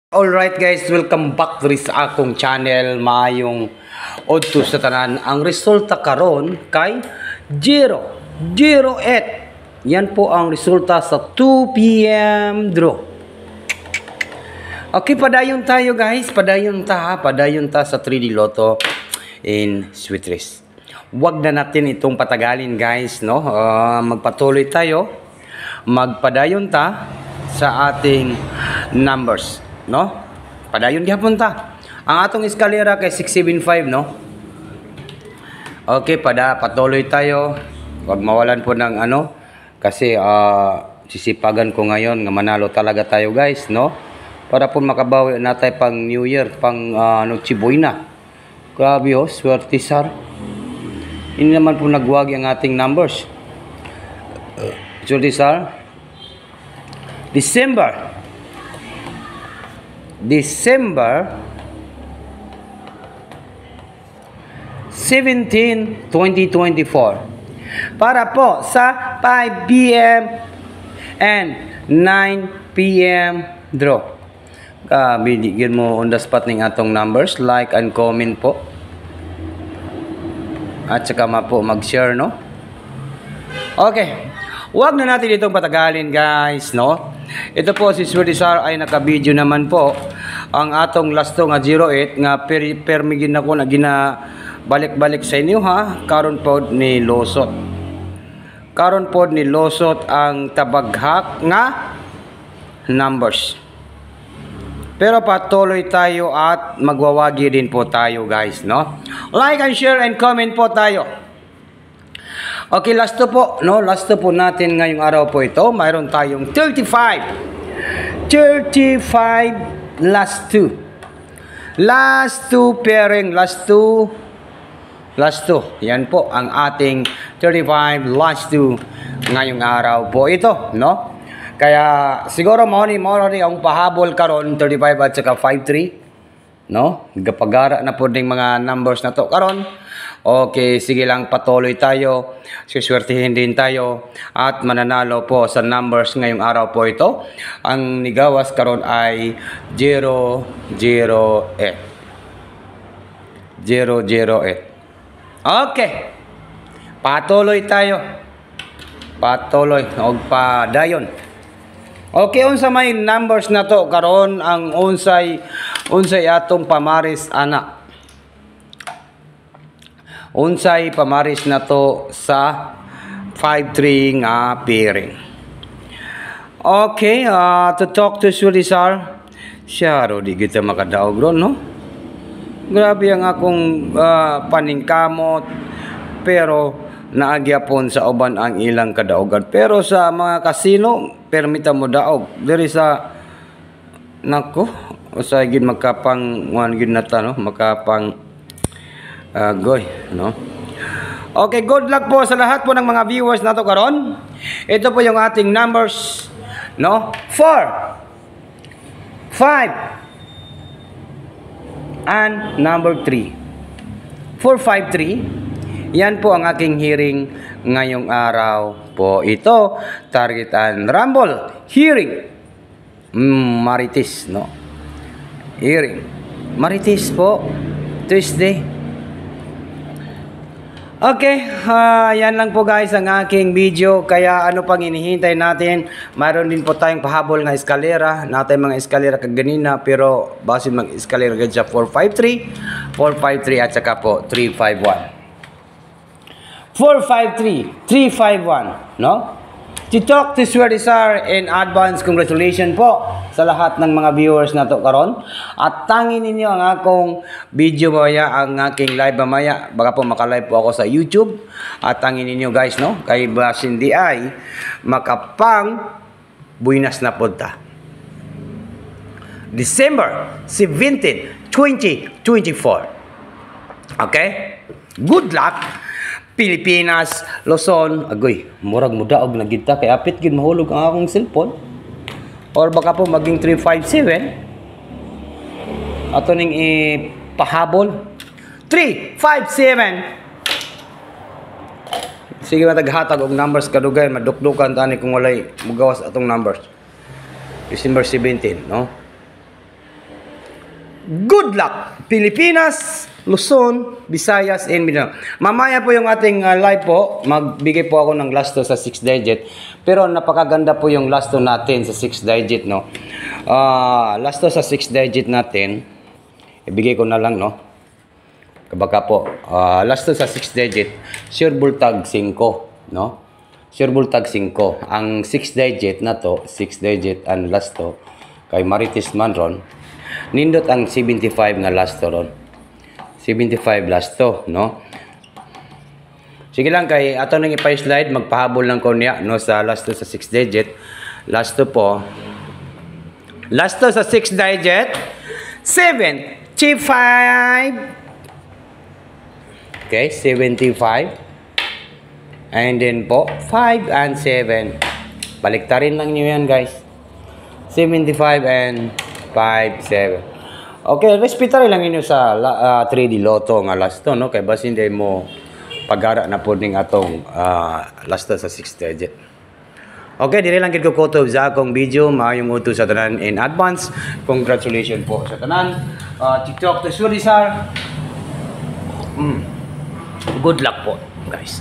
Alright guys, welcome back diri sa akong channel. Maayong odto sa tanan. Ang resulta karon kay 008. Yan po ang resulta sa 2 PM draw. Okay, padayon tayo guys. Padayon ta sa 3D Lotto in Sweet Race. Wag na natin itong patagalin guys, no? Magpatuloy tayo. Magpadayon ta sa ating numbers, no? Padayon gyapon ta. Ang atong eskalera kay 675, no? Okay, patuloy tayo. Wag mawalan po ng ano kasi sisipagan ko ngayon nga manalo talaga tayo, guys, no? Para po makabawi natay pang New Year, pang Noche Buena. Grabe oh, swerte sir. Hindi naman po nagwagi ang ating numbers. Swerte sir. December 17, 2024. Para po sa 5 PM and 9 PM draw. Bigyan mo on the spot ng atong numbers, like and comment po. At saka po mag-share, no? Okay. Huwag na natin itong patagalin, guys, no? Ito po si Swedisar ay naka-video naman po ang atong lasto nga 08 nga permigin ako na balik-balik sa inyo, ha? Karon po ni Losot. Karon po ni Losot ang tabaghak nga numbers. Pero patuloy tayo at magwawagi din po tayo, guys, no? Like and share and comment po tayo. Okay, last po, no? Last po natin ngayong araw po ito. Mayroon tayong 35 last 2. Last 2 pairing, last 2. Yan po ang ating 35 last 2 ngayong araw po ito, no? Kaya siguro mo ni ang pahabol karon 35 at saka 53, no? Gapagara na po ding mga numbers na to karon. Okay, sige lang, patuloy tayo. Siswertihin din tayo at mananalo po sa numbers ngayong araw po ito. Ang nigawas karon ay 008. 008. Okay. Patuloy tayo. Patuloy og padayon. Okay, unsa may numbers na to karon ang unsay atong pamaris ana. Unsay pamaris na to sa 5-3 nga pairing. Okay, to talk to Sulisar. Siya di kita makadaog ron, no? Grabe ang akong paningkamot, pero naagyapon sa uban ang ilang kadaogan. Pero sa mga kasino, permita mo daog. Diri sa nako, usay gid magkapang gid nata, no? Makapang goy, no? Okay, good luck po sa lahat po ng mga viewers nato karon. Ito po yung ating numbers, no? 4, 5 and number 3. 453. Yan po ang aking hearing ngayong araw po ito. Target and rumble hearing. Marites, no? Hearing Marites po Tuesday. Okay, yan lang po guys ang aking video. Kaya ano pang hinihintay natin? Mayroon din po tayong pahabol nga eskalera. Natay mga eskalera kaganina, pero basin mag eskalera gadya 453 at saka po 351. 453 351, no? To talk to Swedisar in advance, congratulations po sa lahat ng mga viewers na to karon. At tangin ninyo ang akong video mamaya, ang aking live mamaya. Baka po maka-live po ako sa YouTube. At tangin ninyo guys, no? Kay basin di ay makapang buinas na punta. December 17, 2024. Okay? Good luck! Pilipinas, Luzon, agoy, murag mo daog na gid ta kay apit gid mahulog ang akong cellphone. Or baka po maging 357. Ato ning ipahabol. 357. Sige mataghatag og numbers kadugay, madukdukan tani kung walay mugawas atong numbers. December 17, no? Good luck! Pilipinas, Luzon, Visayas, and Mindanao. Mamaya po yung ating live po, magbigay po ako ng last two sa 6 digit. Pero napakaganda po yung last two natin sa 6 digit, no? Last two sa 6 digit natin, ibigay ko na lang, no? Baka po, last two sa 6 digit, sure bull tag 5, no? Sure bull tag 5. Ang 6 digit na to, 6 digit and last two, kay Marites Manron, nindot ang 75 na last to ron. 75 last to, no? Sige lang kay ato nang ipa-slide, magpahabol lang ko niya, no, sa last to sa 6 digit. Last to po. Last to sa 6 digit, 75. Okay, 75. And then po, 5 and 7. Baliktarin lang niyo yan, guys. 75 and 5, 7. Okay, respetary lang inyo sa 3D Lotto nga last to, no? Kaya basta hindi mo pagara na po ning atong last to sa 6 digit. Okay, dili lang ko kutob sa akong video. Maayong uto sa tanan in advance. Congratulations po sa tanan. TikTok to Surizar. Good luck po, guys.